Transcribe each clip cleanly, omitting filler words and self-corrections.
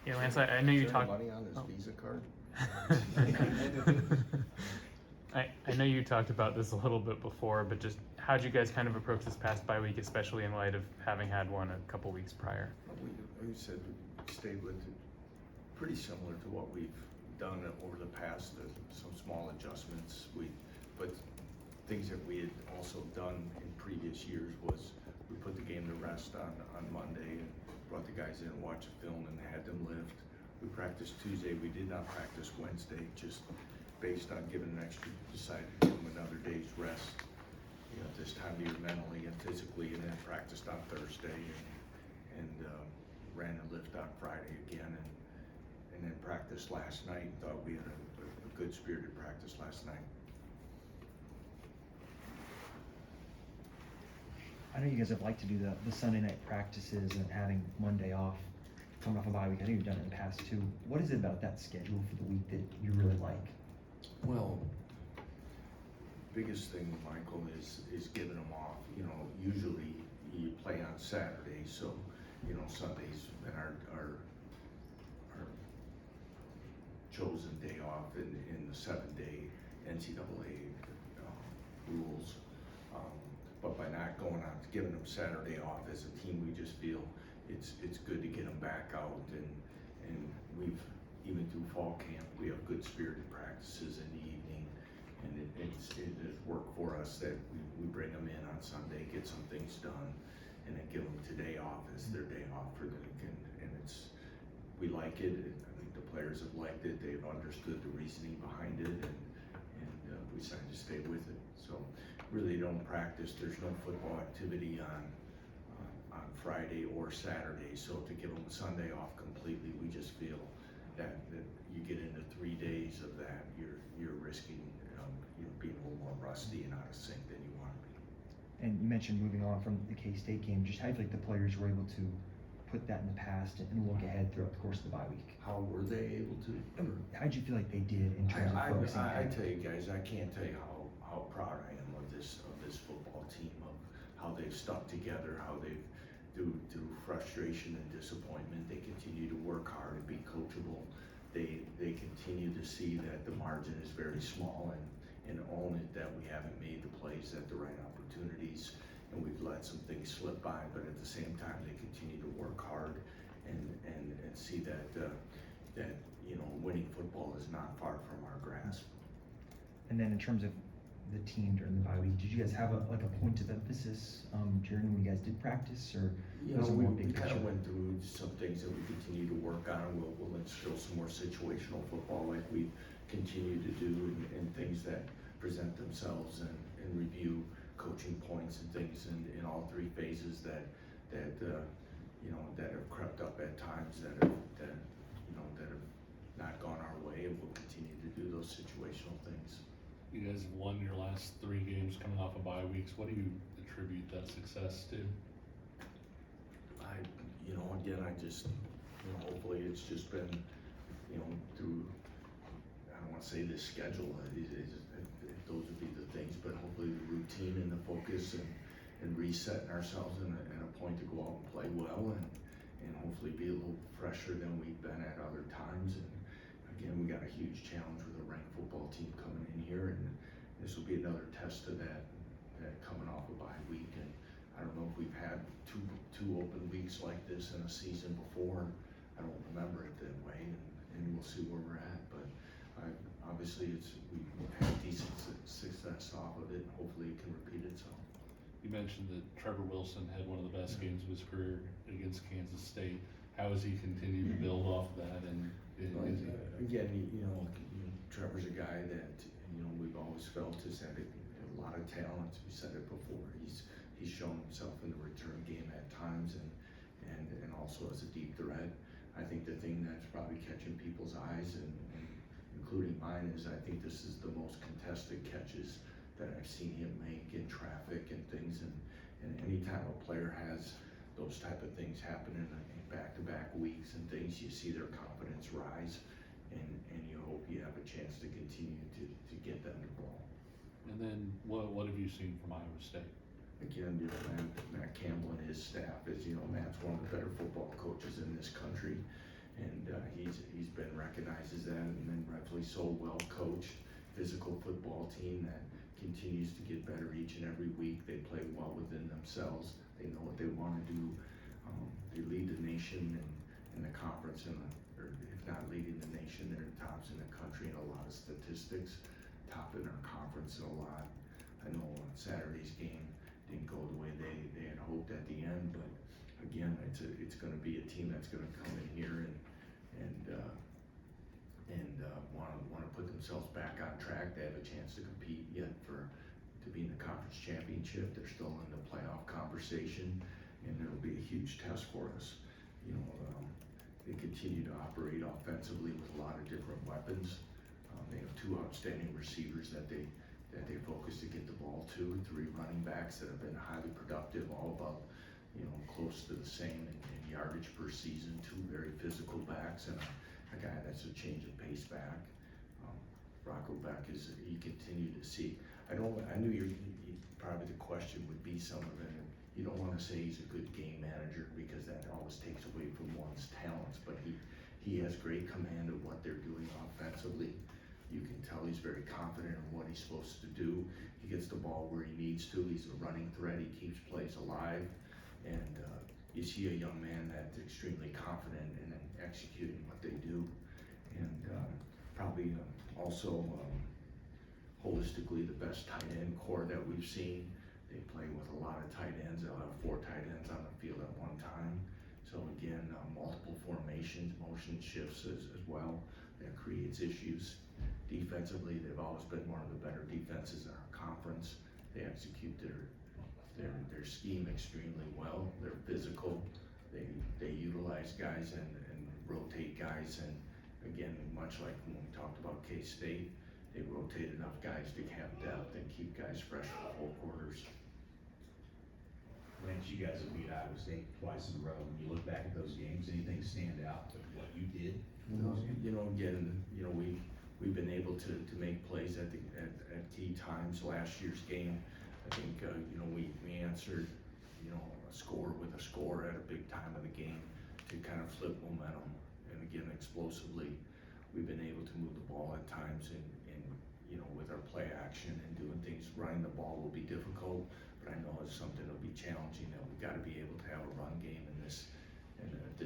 Yeah, Lance, I know you Is there talked. any money on his Oh. Visa card? I know you talked about this a little bit before, but just how'd you guys kind of approach this past bye week, especially in light of having had one a couple weeks prior? We said we stayed with it pretty similar to what we've done over the past, some small adjustments. But things that we had also done in previous years was we put the game to rest on Monday and brought the guys in and watched the film and had them lift. We practiced Tuesday. We did not practice Wednesday, just based on giving an extra, decided to give them another day's rest, this time of year mentally and physically, and then practiced on Thursday and ran and lift on Friday again, and then practiced last night. Thought we had a good spirited practice last night. I know you guys have liked to do the Sunday night practices and having Monday off coming off a bye week. I know you've done it in the past too. What is it about that schedule for the week that you really like? Well, biggest thing, Michael, is giving them off. Usually you play on Saturday, so Sunday's been our chosen day off in the 7-day NCAA rules. But by not going on, giving them Saturday off as a team, we just feel it's good to get them back out, and we've, even through fall camp, we have good spirited practices in the evening, and it has worked for us that we bring them in on Sunday, get some things done, and then give them today off as their day off for the weekend. And we like it. I think the players have liked it. They've understood the reasoning behind it, and we decided to stay with it. So really don't practice. There's no football activity on Friday or Saturday. So to give them Sunday off completely, we just feel that you get into 3 days of that, you're risking being a little more rusty and out of sync than you want to be. And you mentioned moving on from the K-State game. Just how do you feel like the players were able to put that in the past and look ahead throughout the course of the bye week? How were they able to? How did you feel like they did in terms of focusing I ahead? tell you guys, I can't tell you how proud I am of this football team, of how they've stuck together, how they've through frustration and disappointment, they continue to work hard and be coachable. They continue to see that the margin is very small and own it, that we haven't made the plays at the right opportunities, and we've let some things slip by, but at the same time they continue to work hard and see that winning football is not far from our grasp. And then in terms of the team during the bye week, did you guys have a point of emphasis during when you guys did practice, or was it more We big kind picture? of went through some things that we continue to work on. We'll instill some more situational football like we continue to do, and things that present themselves, and review coaching points and things in all 3 phases that have crept up at times that have not gone our way, and we'll continue to do those situational things. You guys have won your last 3 games coming off of bye weeks. What do you attribute that success to? Again, I just, hopefully it's just been, through, I don't want to say this schedule, those would be the things, but hopefully the routine and the focus and resetting ourselves in a point to go out and play well, and hopefully be a little fresher than we've been at other times. And again, we got a huge challenge with a ranked football team coming in here, and this will be another test of that coming off a bye week. And I don't know if we've had two open weeks like this in a season before. I don't remember it that way, and we'll see where we're at. But obviously we've had decent success off of it. Hopefully it can repeat itself. You mentioned that Trevor Wilson had one of the best games of his career against Kansas State. How has he continued to build off of that? And again, Trevor's a guy that we've always felt has had a lot of talent. We said it before. He's shown himself in the return game at times, and also as a deep threat. I think the thing that's probably catching people's eyes, and including mine, is I think this is the most contested catches that I've seen him make in traffic and things. And anytime a player has those type of things happen in back-to-back weeks and things, you see their confidence rise, and you hope you have a chance to continue to get them the ball. And then what have you seen from Iowa State? Again, Matt Campbell and his staff, Matt's one of the better football coaches in this country, and recognizes that, and then rightfully so, well-coached, physical football team that continues to get better each and every week. They play well within themselves. They know what they want to do. They lead the nation in the conference, or if not leading the nation, they're tops in the country in a lot of statistics, top in our conference in a lot. I know Saturday's game didn't go the way they had hoped at the end, but again, it's going to be a team that's going to come in here and want to put themselves back on track. They have a chance to compete yet to be in the conference championship. They're still in the playoff conversation, and it'll be a huge test for us. You know, they continue to operate offensively with a lot of different weapons. They have 2 outstanding receivers that they focus to get the ball to, 3 running backs that have been highly productive, all about, you know, close to the same in yardage per season, 2 very physical backs, and a guy that's a change of pace back. Rocco Beck you continue to see. I knew probably the question would be some of it. You don't want to say he's a good game manager because that always takes away from one's talents, but he has great command of what they're doing offensively. You can tell he's very confident in what he's supposed to do. He gets the ball where he needs to. He's a running threat. He keeps plays alive. And you see a young man that's extremely confident in executing what they do. And probably also holistically the best tight end core that we've seen. They play with a lot of tight ends. They'll have 4 tight ends on the field at one time. So again, multiple formations, motion shifts as well. That creates issues. Defensively, they've always been one of the better defenses in our conference. They execute their scheme extremely well. They're physical. They utilize guys and rotate guys. And again, much like when we talked about K-State, they rotate enough guys to have depth and keep guys fresh for 4 quarters. Lance, you guys have beat Iowa State twice in a row. When you look back at those games, anything stand out to what you did? You know, again, you know, we've been able to make plays at key times. Last year's game, I think, you know, we answered, you know, a score with a score at a big time of the game to kind of flip momentum. And again, explosively, we've been able to move the ball at times and you know, with our play action and doing things. Running the ball will be difficult, but I know it's something that'll be challenging, that we've got to be able to have a run game in this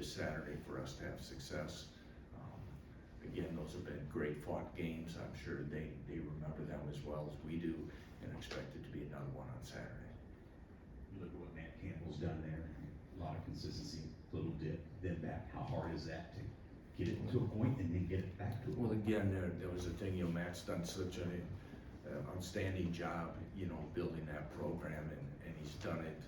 Saturday for us to have success. Again, those have been great fought games. I'm sure they remember them as well as we do, and expect it to be another one on Saturday. You look at what Matt Campbell's done there, a lot of consistency, little dip, then back. How hard is that to get it to a point and then get it back to a Well, point? again, there was a thing, you know, Matt's done such an outstanding job, you know, building that program, and he's done it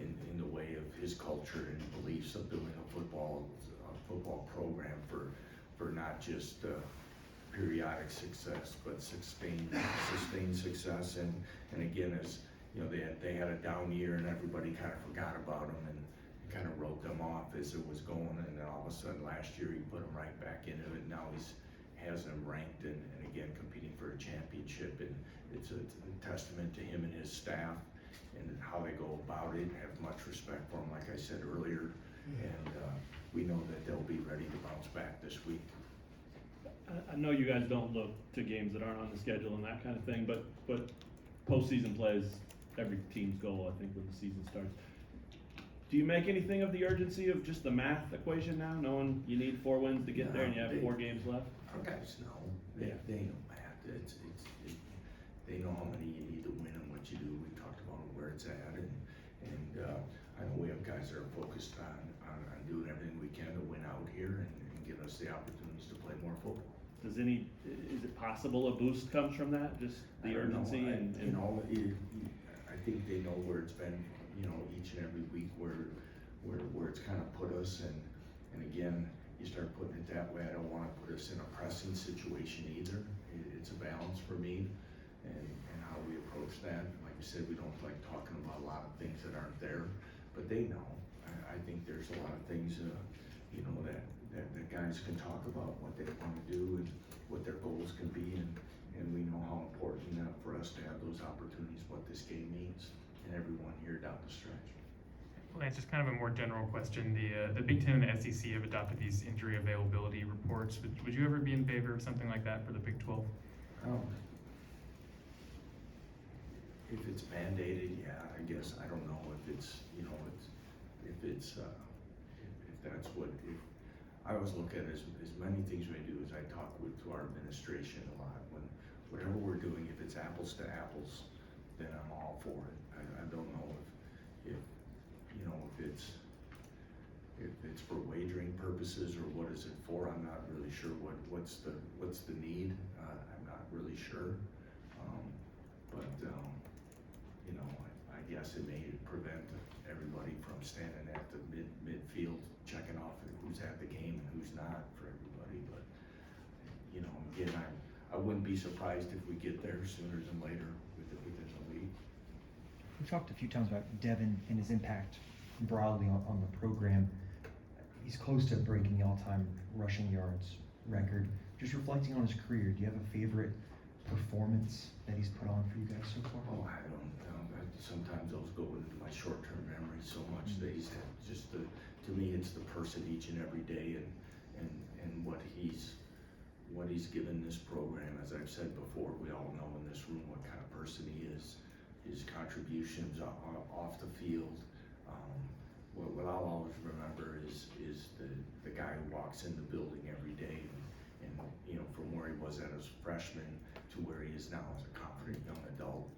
in the way of his culture and beliefs of building a football program for not just periodic success, but sustained success. And again, as you know, they had a down year and everybody kind of forgot about them and kind of wrote them off as it was going. And then all of a sudden last year he put them right back into it. Now has them ranked and again competing for a championship. And it's a testament to him and his staff and how they go about it. Have much respect for him, like I said earlier. And we know that they'll be ready to bounce back this week. I know you guys don't look to games that aren't on the schedule and that kind of thing, but postseason play is every team's goal, I think, when the season starts. Do you make anything of the urgency of just the math equation now, knowing you need 4 wins to get there and you have 4 games left? Our guys know. They know math. They know how many you need to win and what you do. We talked about where it's at, and I know we have guys that are focused on doing everything we can to win out here and give us the opportunities to play more football. Is it possible a boost comes from that, just the urgency? You know, I think they know where it's been, you know, each and every week where it's kind of put us, and again, you start putting it that way. I don't want to put us in a pressing situation either. It's a balance for me and how we approach that. Like I said, we don't like talking about a lot of things that aren't there, but they know. I think there's a lot of things, you know, that guys can talk about what they want to do and what their goals can be, and we know how important that for us to have those opportunities, what this game means, and everyone here down the stretch. Lance, just kind of a more general question. The Big Ten and the SEC have adopted these injury availability reports. Would you ever be in favor of something like that for the Big 12? If it's mandated, yeah, I guess, I don't know if it's, you know, if that's what, I always look at it as many things we do is I talk to our administration a lot. When, whatever we're doing, if it's apples to apples, then I'm all for it. I don't know if you know, if it's for wagering purposes or what is it for, I'm not really sure what's the need. I'm not really sure. You know, I guess it may prevent everybody from standing at the midfield checking off who's at the game and who's not for everybody. But you know, again, I wouldn't be surprised if we get there sooner than later within the league. We've talked a few times about Devin and his impact broadly on the program. He's close to breaking the all-time rushing yards record. Just reflecting on his career, do you have a favorite performance that he's put on for you guys so far? Oh, I don't know. Sometimes those go into my short-term memory so much that he's just to me, it's the person each and every day and what he's given this program. As I've said before, we all know in this room what kind of person he is. His contributions off the field. What I'll always remember is the guy who walks in the building every day and you know, from where he was as a freshman to where he is now as a confident young adult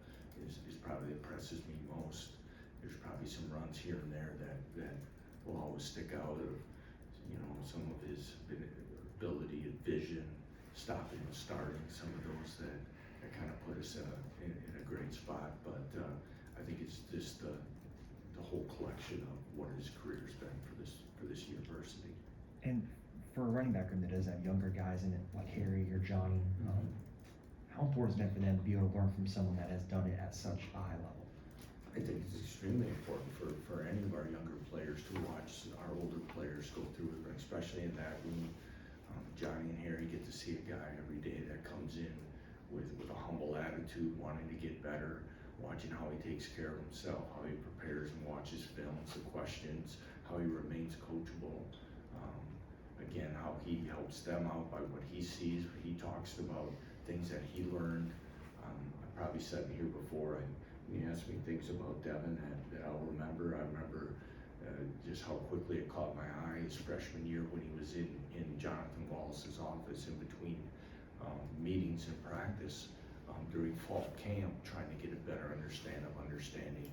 is probably impresses me most. There's probably some runs here and there that will always stick out of, you know, some of his ability and vision, stopping and starting, some of those that kind of put us in a great spot. But I think it's just the whole collection of what his career's been for this university. And for a running back room that does have younger guys in it, like Harry or Johnny, how important is it for them to be able to learn from someone that has done it at such a high level? I think it's extremely important for any of our younger players to watch our older players go through it, especially in that room. Johnny and Harry get to see a guy every day that comes in with a humble attitude, wanting to get better, watching how he takes care of himself, how he prepares and watches films, the questions, how he remains coachable. Again, how he helps them out by what he sees, what he talks about, things that he learned. I probably said it here before, when you ask me things about Devin that I'll remember, I remember just how quickly it caught my eye his freshman year when he was in Jonathan Wallace's office in between meetings and practice during fall camp, trying to get a better understanding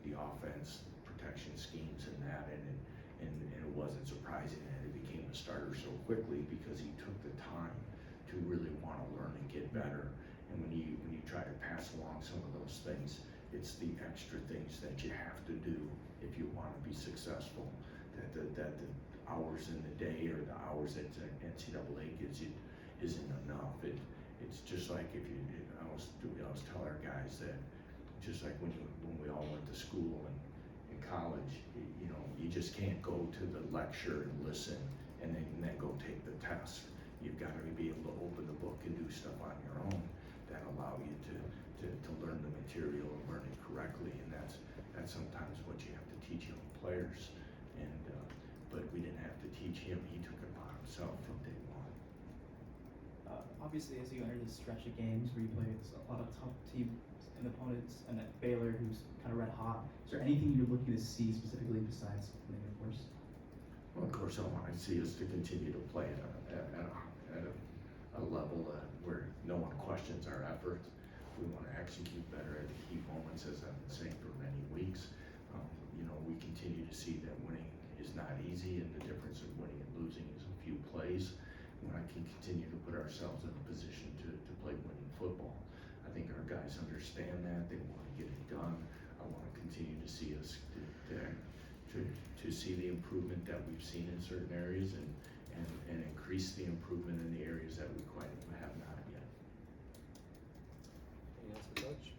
the offense, protection schemes and that, and it wasn't surprising that he became a starter so quickly because he took the time to really want to learn and get better. And when you try to pass along some of those things, it's the extra things that you have to do if you want to be successful. That the hours in the day or the hours that the NCAA gives you isn't enough. It's just like if you, I always tell our guys that just like when we all went to school and in college, you know, you just can't go to the lecture and listen and then go take the test. You've got to be able to open the book and do stuff on your own that allow you to learn the material and learn it correctly. And that's sometimes what you have to teach young players. And but we didn't have to teach him. He took it upon himself from day one. Obviously, as you enter this stretch of games where you play against a lot of tough teams and opponents, and at Baylor, who's kind of red hot, is there anything you're looking to see specifically besides winning, of course? Well, of course, I want to see us to continue to play at a level where no one questions our effort. We want to execute better at the key moments, as I've been saying for many weeks. You know, we continue to see that winning is not easy, and the difference of winning and losing is a few plays. When I can continue to put ourselves in a position to play winning football, I think our guys understand that. They want to get it done. I want to continue to see us to see the improvement that we've seen in certain areas and increase the improvement in the areas that we quite have not yet. Anything else for Coach?